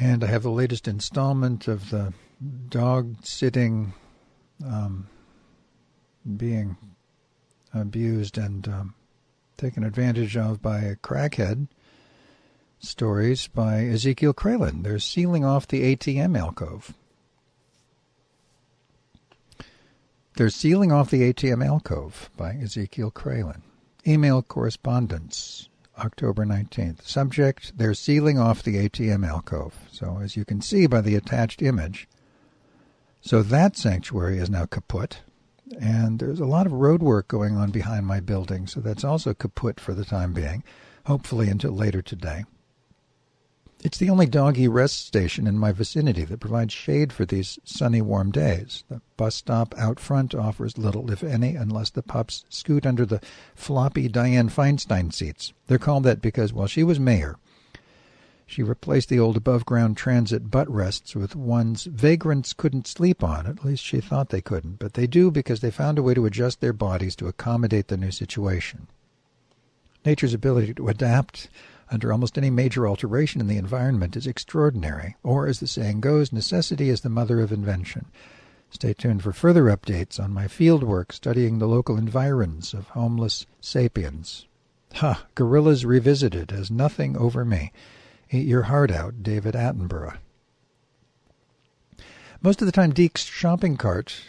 And I have the latest installment of the dog sitting being abused and taken advantage of by a crackhead stories by Ezekiel Kralin. They're sealing off the ATM alcove. They're sealing off the ATM alcove by Ezekiel Kralin. Email correspondence, October 19th. Subject, they're sealing off the ATM alcove. So as you can see by the attached image, so that sanctuary is now kaput. And there's a lot of road work going on behind my building, so that's also kaput for the time being, hopefully until later today. It's the only doggy rest station in my vicinity that provides shade for these sunny, warm days. The bus stop out front offers little, if any, unless the pups scoot under the floppy Dianne Feinstein seats. They're called that because while she was mayor, she replaced the old above-ground transit butt rests with ones vagrants couldn't sleep on. At least she thought they couldn't, but they do because they found a way to adjust their bodies to accommodate the new situation. Nature's ability to adapt under almost any major alteration in the environment is extraordinary, or, as the saying goes, necessity is the mother of invention. Stay tuned for further updates on my field work studying the local environs of homeless sapiens. Ha! Gorillas Revisited has nothing over me. Eat your heart out, David Attenborough. Most of the time, Deke's shopping cart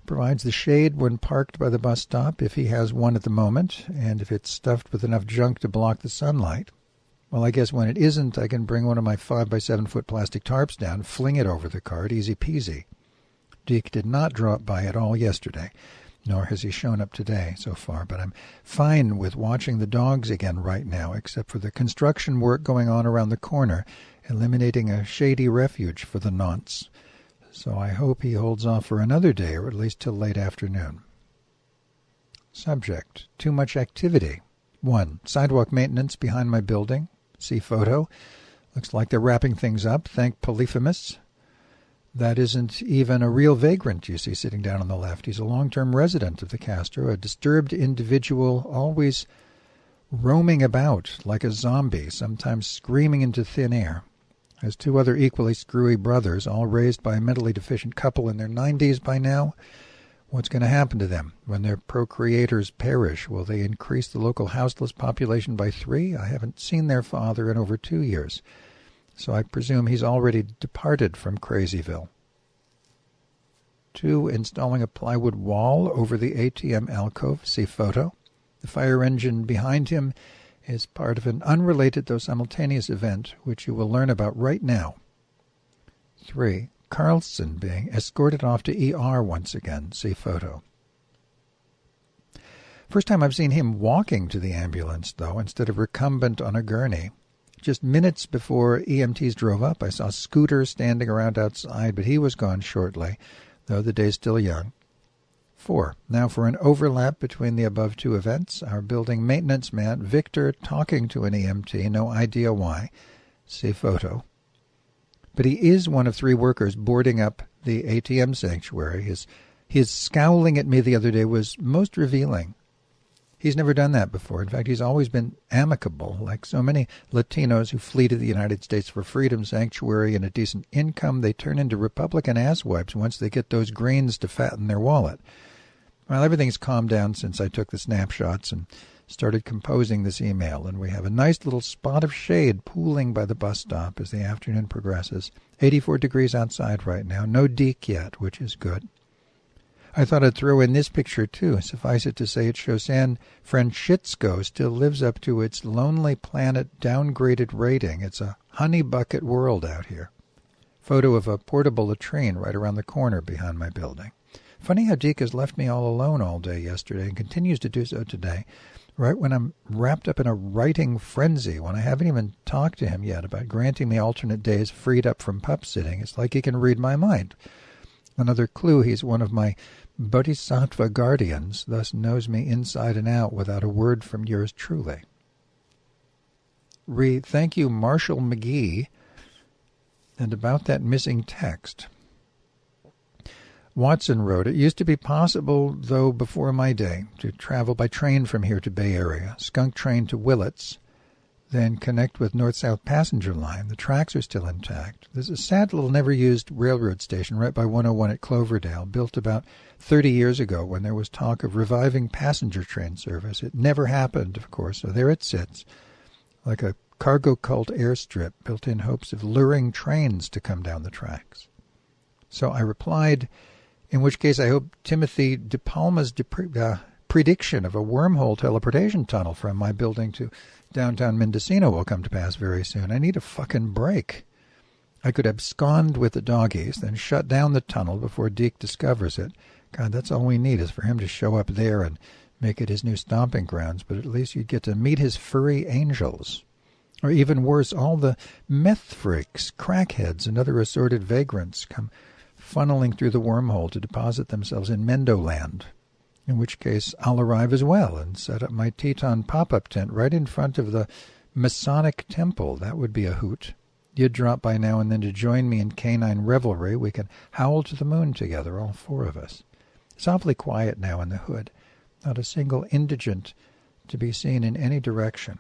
provides the shade when parked by the bus stop, if he has one at the moment, and if it's stuffed with enough junk to block the sunlight. Well, I guess when it isn't, I can bring one of my 5-by-7-foot plastic tarps down, fling it over the cart, easy peasy. Deke did not drop by at all yesterday, nor has he shown up today so far, but I'm fine with watching the dogs again right now, except for the construction work going on around the corner, eliminating a shady refuge for the nonce. So I hope he holds off for another day, or at least till late afternoon. Subject, too much activity. 1. Sidewalk maintenance behind my building. See photo. Looks like they're wrapping things up. Thank Polyphemus. That isn't even a real vagrant you see sitting down on the left. He's a long-term resident of the Castro, a disturbed individual, always roaming about like a zombie, sometimes screaming into thin air. Has 2 other equally screwy brothers, all raised by a mentally deficient couple in their 90s by now. What's going to happen to them when their procreators perish? Will they increase the local houseless population by 3? I haven't seen their father in over 2 years, so I presume he's already departed from Crazyville. 2. Installing a plywood wall over the ATM alcove. See photo. The fire engine behind him is part of an unrelated though simultaneous event, which you will learn about right now. 3. Carlson being escorted off to ER once again. See photo. First time I've seen him walking to the ambulance, though, instead of recumbent on a gurney. Just minutes before EMTs drove up, I saw Scooter standing around outside, but he was gone shortly, though the day's still young. 4. Now for an overlap between the above 2 events. Our building maintenance man, Victor, talking to an EMT, no idea why. See photo. But he is one of 3 workers boarding up the ATM sanctuary. His scowling at me the other day was most revealing. He's never done that before. In fact, he's always been amicable, like so many Latinos who flee to the United States for freedom, sanctuary, and a decent income. They turn into Republican asswipes once they get those greens to fatten their wallet. Well, everything's calmed down since I took the snapshots and started composing this email, and we have a nice little spot of shade pooling by the bus stop as the afternoon progresses. 84 degrees outside right now. No Deke yet, which is good. I thought I'd throw in this picture, too. Suffice it to say it shows San Francisco still lives up to its Lonely Planet downgraded rating. It's a honey bucket world out here. Photo of a portable latrine right around the corner behind my building. Funny how Deke has left me all alone all day yesterday and continues to do so today, right when I'm wrapped up in a writing frenzy, when I haven't even talked to him yet about granting me alternate days freed up from pup sitting. It's like he can read my mind. Another clue, he's one of my bodhisattva guardians, thus knows me inside and out without a word from yours truly. Thank you, Marshall McGee. And about that missing text. Watson wrote, it used to be possible, though before my day, to travel by train from here to Bay Area. Skunk train to Willits, then connect with north-south passenger line. The tracks are still intact. There's a sad little never-used railroad station right by 101 at Cloverdale, built about 30 years ago when there was talk of reviving passenger train service. It never happened, of course, so there it sits, like a cargo cult airstrip built in hopes of luring trains to come down the tracks. So I replied, in which case I hope Timothy De Palma's prediction of a wormhole teleportation tunnel from my building to downtown Mendocino will come to pass very soon. I need a fucking break. I could abscond with the doggies, then shut down the tunnel before Deke discovers it. God, that's all we need is for him to show up there and make it his new stomping grounds, but at least you'd get to meet his furry angels. Or even worse, all the meth freaks, crackheads, and other assorted vagrants come funneling through the wormhole to deposit themselves in Mendoland, in which case I'll arrive as well and set up my Teton pop-up tent right in front of the Masonic Temple. That would be a hoot. You'd drop by now and then to join me in canine revelry. We can howl to the moon together, all four of us. It's awfully quiet now in the hood. Not a single indigent to be seen in any direction.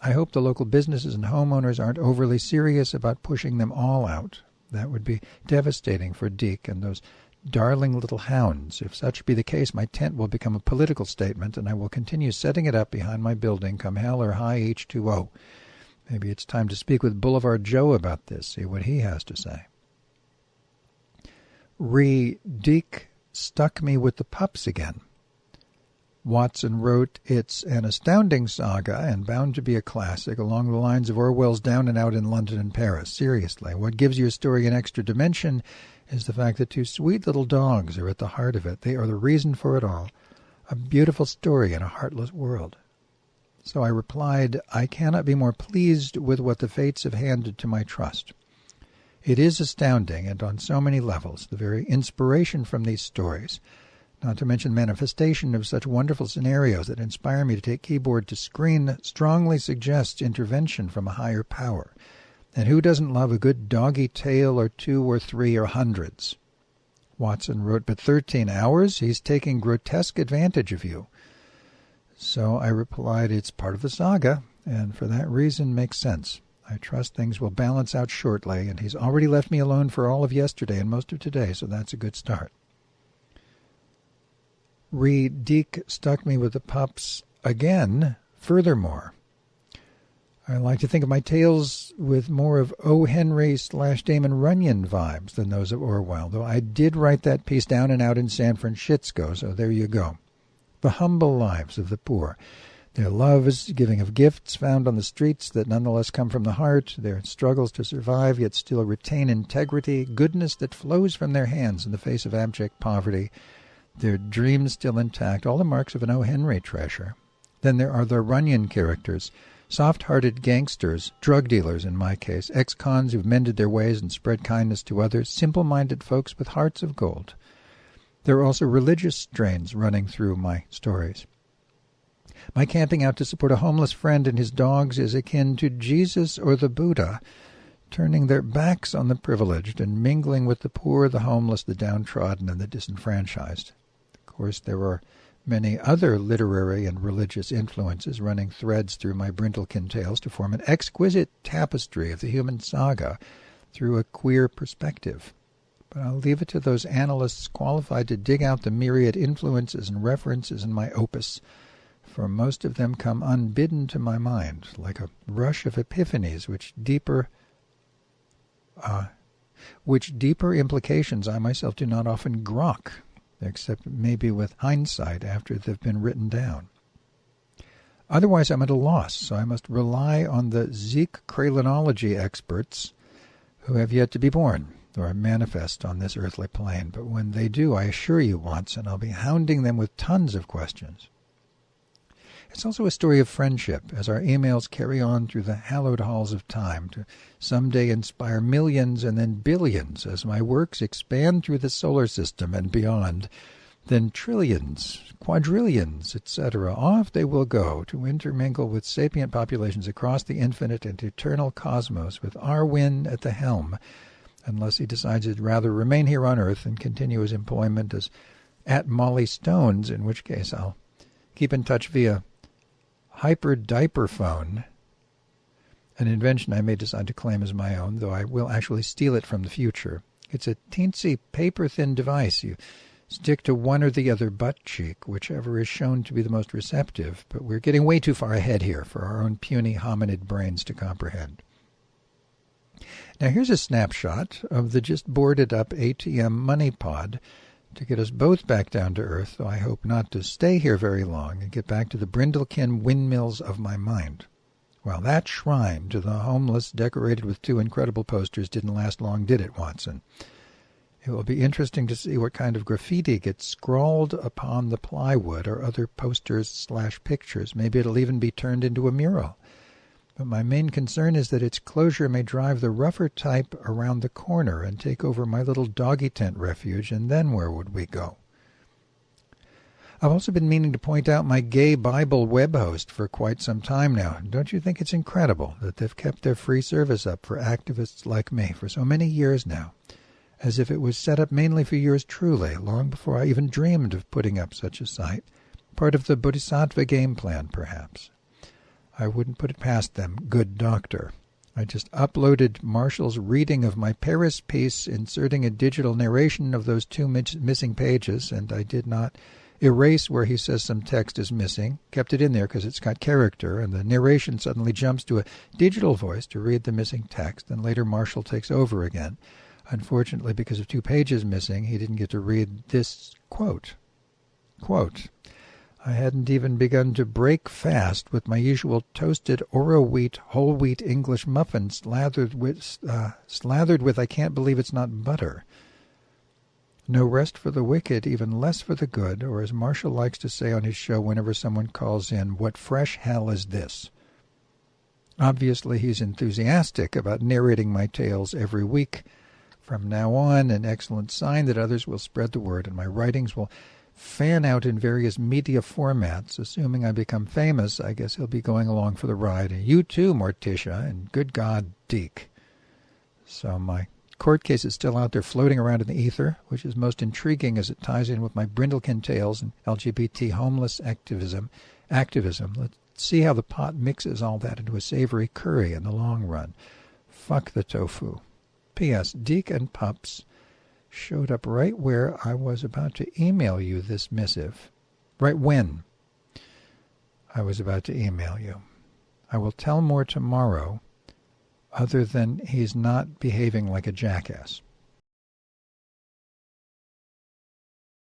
I hope the local businesses and homeowners aren't overly serious about pushing them all out. That would be devastating for Deke and those darling little hounds. If such be the case, my tent will become a political statement, and I will continue setting it up behind my building, come hell or high H2O. Maybe it's time to speak with Boulevard Joe about this, see what he has to say. Deke stuck me with the pups again. Watson wrote, "It's an astounding saga and bound to be a classic along the lines of Orwell's Down and Out in London and Paris. Seriously, what gives your story an extra dimension is the fact that two sweet little dogs are at the heart of it. They are the reason for it all. A beautiful story in a heartless world." So I replied, "I cannot be more pleased with what the fates have handed to my trust. It is astounding, and on so many levels, the very inspiration from these stories, not to mention manifestation of such wonderful scenarios that inspire me to take keyboard to screen, strongly suggests intervention from a higher power. And who doesn't love a good doggy tale or two or three or hundreds?" Watson wrote, "But 13 hours? He's taking grotesque advantage of you." So I replied, "It's part of the saga, and for that reason makes sense. I trust things will balance out shortly, and he's already left me alone for all of yesterday and most of today, so that's a good start." Deke stuck me with the pups again. Furthermore, I like to think of my tales with more of O. Henry/Damon Runyon vibes than those of Orwell, though I did write that piece Down and Out in San Francisco, so there you go. The humble lives of the poor. Their loves, giving of gifts found on the streets that nonetheless come from the heart, their struggles to survive yet still retain integrity, goodness that flows from their hands in the face of abject poverty, their dreams still intact, all the marks of an O. Henry treasure. Then there are the Runyon characters, soft-hearted gangsters, drug dealers in my case, ex-cons who've mended their ways and spread kindness to others, simple-minded folks with hearts of gold. There are also religious strains running through my stories. My camping out to support a homeless friend and his dogs is akin to Jesus or the Buddha, turning their backs on the privileged and mingling with the poor, the homeless, the downtrodden, and the disenfranchised. Of course, there are many other literary and religious influences running threads through my Brindlekin Tales to form an exquisite tapestry of the human saga through a queer perspective. But I'll leave it to those analysts qualified to dig out the myriad influences and references in my opus, for most of them come unbidden to my mind, like a rush of epiphanies which deeper implications I myself do not often grok, except maybe with hindsight after they've been written down. Otherwise I'm at a loss, so I must rely on the Zeke craniology experts who have yet to be born or manifest on this earthly plane. But when they do, I assure you, Watson, I'll be hounding them with tons of questions. It's also a story of friendship, as our emails carry on through the hallowed halls of time to someday inspire millions and then billions as my works expand through the solar system and beyond. Then trillions, quadrillions, etc. Off they will go to intermingle with sapient populations across the infinite and eternal cosmos with Arwin at the helm, unless he decides he'd rather remain here on Earth and continue his employment as at Molly Stone's, in which case I'll keep in touch via hyper diaper phone, an invention I may decide to claim as my own, though I will actually steal it from the future. It's a teensy, paper-thin device. You stick to one or the other butt cheek, whichever is shown to be the most receptive, but we're getting way too far ahead here for our own puny hominid brains to comprehend. Now here's a snapshot of the just boarded up ATM money pod to get us both back down to earth, though I hope not to stay here very long and get back to the Brindlekin windmills of my mind. Well, that shrine to the homeless decorated with 2 incredible posters didn't last long, did it, Watson? It will be interesting to see what kind of graffiti gets scrawled upon the plywood or other posters/pictures. Maybe it'll even be turned into a mural. But my main concern is that its closure may drive the rougher type around the corner and take over my little doggy tent refuge, and then where would we go? I've also been meaning to point out my gay Bible web host for quite some time now. Don't you think it's incredible that they've kept their free service up for activists like me for so many years now, as if it was set up mainly for yours truly, long before I even dreamed of putting up such a site, part of the Bodhisattva game plan, perhaps. I wouldn't put it past them, good doctor. I just uploaded Marshall's reading of my Paris piece, inserting a digital narration of those 2 missing pages, and I did not erase where he says some text is missing, kept it in there because it's got character, and the narration suddenly jumps to a digital voice to read the missing text, and later Marshall takes over again. Unfortunately, because of 2 pages missing, he didn't get to read this quote. Quote, I hadn't even begun to break fast with my usual toasted Oro-wheat, whole wheat English muffin slathered with I can't believe it's not butter. No rest for the wicked, even less for the good, or as Marshall likes to say on his show whenever someone calls in, what fresh hell is this? Obviously, he's enthusiastic about narrating my tales every week. From now on, an excellent sign that others will spread the word and my writings will fan out in various media formats. Assuming I become famous, I guess he'll be going along for the ride. And you too, Morticia, and good God, Deke. So my court case is still out there floating around in the ether, which is most intriguing as it ties in with my Brindlekin Tales and LGBT homeless activism. Let's see how the pot mixes all that into a savory curry in the long run. Fuck the tofu. P.S. Deke and Pups showed up right where I was about to email you this missive. Right when I was about to email you. I will tell more tomorrow, other than he's not behaving like a jackass.